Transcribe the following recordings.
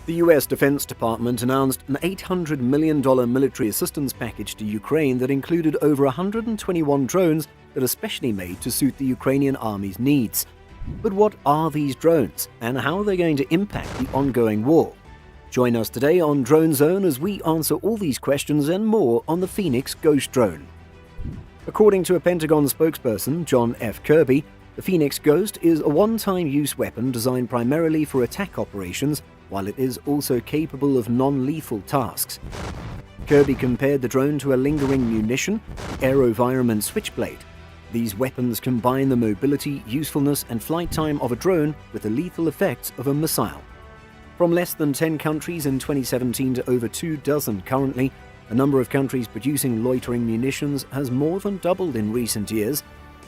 The US Defense Department announced an $800 million military assistance package to Ukraine that included over 121 drones that are specially made to suit the Ukrainian army's needs. But what are these drones, and how are they going to impact the ongoing war? Join us today on Drone Zone as we answer all these questions and more on the Phoenix Ghost drone. According to a Pentagon spokesperson, John F. Kirby, the Phoenix Ghost is a one-time use weapon designed primarily for attack operations, while it is also capable of non-lethal tasks. Kirby compared the drone to a lingering munition, the AeroVironment Switchblade. These weapons combine the mobility, usefulness, and flight time of a drone with the lethal effects of a missile. From less than 10 countries in 2017 to over 24 currently, the number of countries producing loitering munitions has more than doubled in recent years.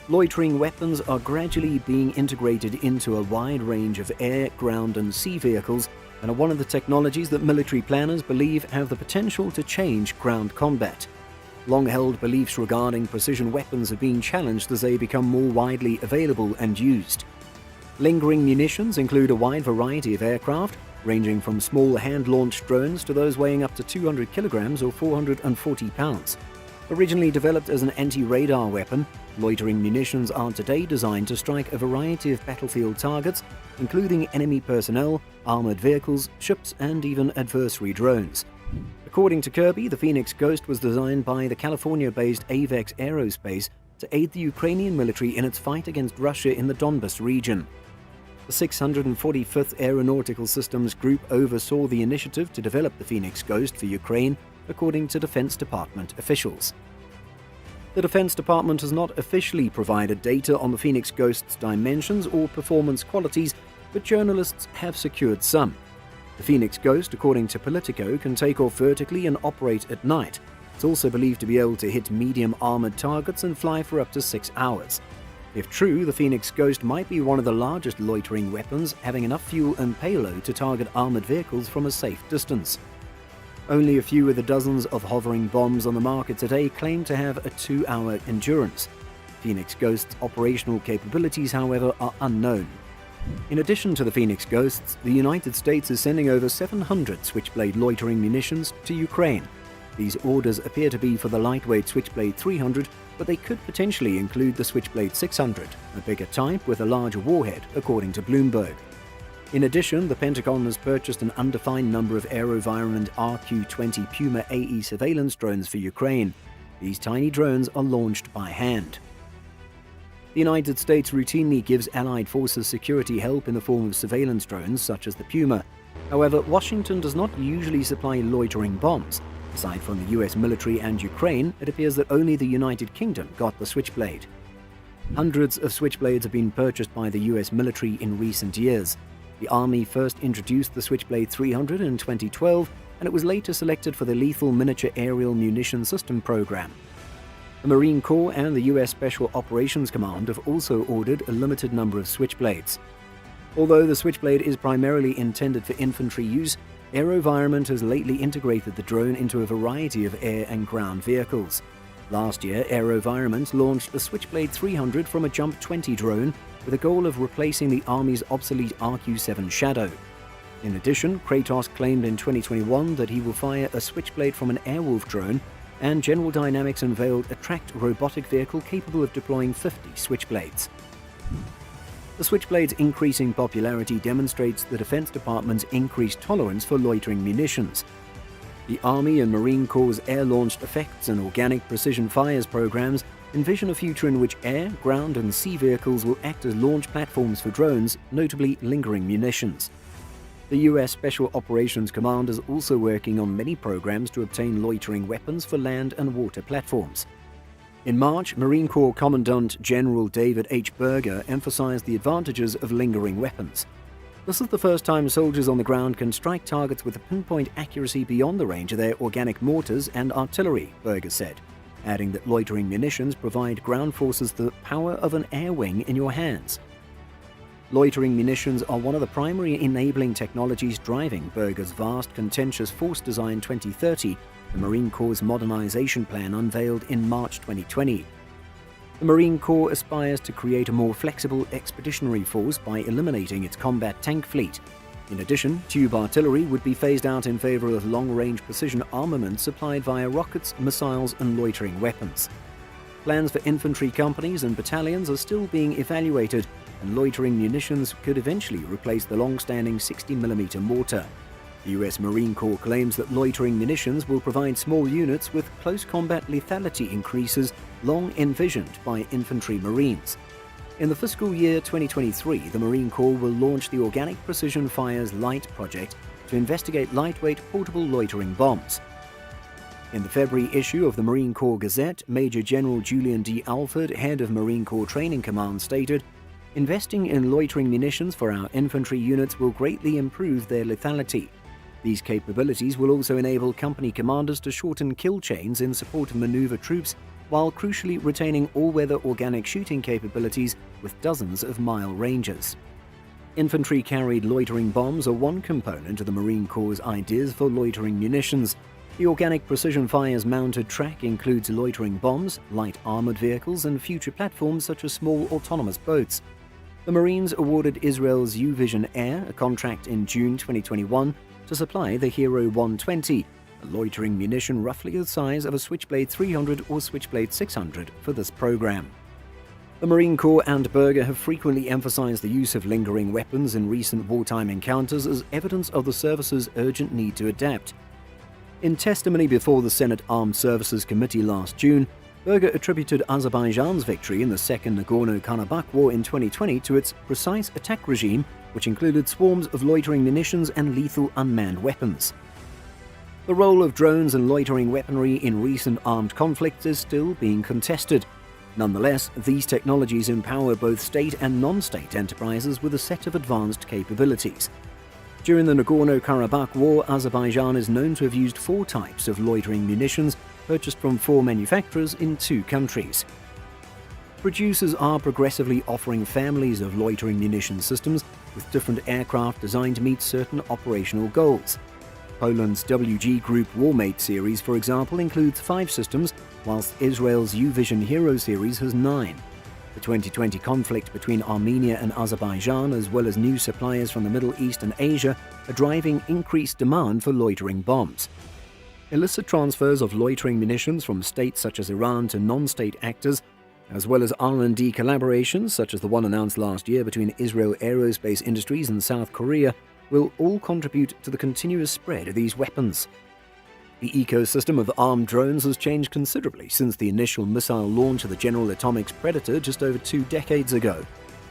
Loitering weapons are gradually being integrated into a wide range of air, ground, and sea vehicles, and are one of the technologies that military planners believe have the potential to change ground combat. Long-held beliefs regarding precision weapons are being challenged as they become more widely available and used. Lingering munitions include a wide variety of aircraft, ranging from small hand-launched drones to those weighing up to 200 kilograms or 440 pounds. Originally developed as an anti-radar weapon, loitering munitions are today designed to strike a variety of battlefield targets, including enemy personnel, armored vehicles, ships, and even adversary drones. According to Kirby, the Phoenix Ghost was designed by the California-based Avex Aerospace to aid the Ukrainian military in its fight against Russia in the Donbas region. The 645th Aeronautical Systems Group oversaw the initiative to develop the Phoenix Ghost for Ukraine, according to Defense Department officials. The Defense Department has not officially provided data on the Phoenix Ghost's dimensions or performance qualities, but journalists have secured some. The Phoenix Ghost, according to Politico, can take off vertically and operate at night. It's also believed to be able to hit medium armored targets and fly for up to 6 hours. If true, the Phoenix Ghost might be one of the largest loitering weapons, having enough fuel and payload to target armored vehicles from a safe distance. Only a few of the dozens of hovering bombs on the market today claim to have a 2-hour endurance. Phoenix Ghost's operational capabilities, however, are unknown. In addition to the Phoenix Ghosts, the United States is sending over 700 Switchblade loitering munitions to Ukraine. These orders appear to be for the lightweight Switchblade 300, but they could potentially include the Switchblade 600, a bigger type with a larger warhead, according to Bloomberg. In addition, the Pentagon has purchased an undefined number of AeroVironment RQ-20 Puma AE surveillance drones for Ukraine. These tiny drones are launched by hand. The United States routinely gives Allied forces security help in the form of surveillance drones such as the Puma. However, Washington does not usually supply loitering bombs. Aside from the US military and Ukraine, it appears that only the United Kingdom got the Switchblade. Hundreds of Switchblades have been purchased by the US military in recent years. The Army first introduced the Switchblade 300 in 2012, and it was later selected for the Lethal Miniature Aerial Munition System program. The Marine Corps and the U.S. Special Operations Command have also ordered a limited number of Switchblades. Although the Switchblade is primarily intended for infantry use, AeroVironment has lately integrated the drone into a variety of air and ground vehicles. Last year, AeroVironment launched the Switchblade 300 from a Jump 20 drone with a goal of replacing the Army's obsolete RQ-7 Shadow. In addition, Kratos claimed in 2021 that he will fire a Switchblade from an Airwolf drone, and General Dynamics unveiled a tracked robotic vehicle capable of deploying 50 Switchblades. The Switchblade's increasing popularity demonstrates the Defense Department's increased tolerance for loitering munitions. The Army and Marine Corps' air-launched effects and organic precision fires programs envision a future in which air, ground, and sea vehicles will act as launch platforms for drones, notably lingering munitions. The U.S. Special Operations Command is also working on many programs to obtain loitering weapons for land and water platforms. In March, Marine Corps Commandant General David H. Berger emphasized the advantages of lingering weapons. This is the first time soldiers on the ground can strike targets with a pinpoint accuracy beyond the range of their organic mortars and artillery, Berger said, adding that loitering munitions provide ground forces the power of an air wing in your hands. Loitering munitions are one of the primary enabling technologies driving Berger's vast contentious Force Design 2030, the Marine Corps' modernization plan unveiled in March 2020. The Marine Corps aspires to create a more flexible expeditionary force by eliminating its combat tank fleet. In addition, tube artillery would be phased out in favor of long-range precision armament supplied via rockets, missiles, and loitering weapons. Plans for infantry companies and battalions are still being evaluated, and loitering munitions could eventually replace the long-standing 60mm mortar. The US Marine Corps claims that loitering munitions will provide small units with close combat lethality increases long envisioned by infantry Marines. In the fiscal year 2023, the Marine Corps will launch the Organic Precision Fires Light project to investigate lightweight portable loitering bombs. In the February issue of the Marine Corps Gazette, Major General Julian D. Alford, head of Marine Corps Training Command, stated, "Investing in loitering munitions for our infantry units will greatly improve their lethality. These capabilities will also enable company commanders to shorten kill chains in support of maneuver troops, while crucially retaining all-weather organic shooting capabilities with dozens of mile ranges." Infantry-carried loitering bombs are one component of the Marine Corps' ideas for loitering munitions. The Organic Precision Fires mounted track includes loitering bombs, light armored vehicles, and future platforms such as small autonomous boats. The Marines awarded Israel's U-Vision Air a contract in June 2021 to supply the Hero 120, a loitering munition roughly the size of a Switchblade 300 or Switchblade 600 for this program. The Marine Corps and Berger have frequently emphasized the use of lingering weapons in recent wartime encounters as evidence of the service's urgent need to adapt. In testimony before the Senate Armed Services Committee last June, Berger attributed Azerbaijan's victory in the Second Nagorno-Karabakh War in 2020 to its precise attack regime, which included swarms of loitering munitions and lethal unmanned weapons. The role of drones and loitering weaponry in recent armed conflicts is still being contested. Nonetheless, these technologies empower both state and non-state enterprises with a set of advanced capabilities. During the Nagorno-Karabakh War, Azerbaijan is known to have used 4 types of loitering munitions purchased from 4 manufacturers in 2 countries. Producers are progressively offering families of loitering munition systems with different aircraft designed to meet certain operational goals. Poland's WG Group Warmate series, for example, includes 5 systems, whilst Israel's U-Vision Hero series has 9. The 2020 conflict between Armenia and Azerbaijan, as well as new suppliers from the Middle East and Asia, are driving increased demand for loitering bombs. Illicit transfers of loitering munitions from states such as Iran to non-state actors, as well as R&D collaborations such as the one announced last year between Israel Aerospace Industries and South Korea, will all contribute to the continuous spread of these weapons. The ecosystem of armed drones has changed considerably since the initial missile launch of the General Atomics Predator just over 2 decades ago.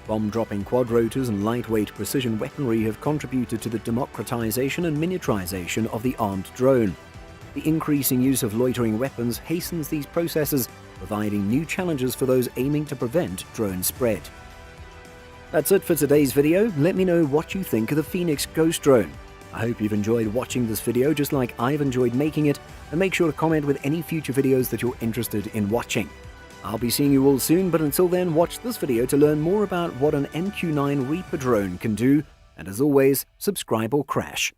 Bomb-dropping quadrotors and lightweight precision weaponry have contributed to the democratization and miniaturization of the armed drone. The increasing use of loitering weapons hastens these processes, providing new challenges for those aiming to prevent drone spread. That's it for today's video. Let me know what you think of the Phoenix Ghost drone. I hope you've enjoyed watching this video just like I've enjoyed making it, and make sure to comment with any future videos that you're interested in watching. I'll be seeing you all soon, but until then, watch this video to learn more about what an MQ-9 Reaper drone can do, and as always, subscribe or crash.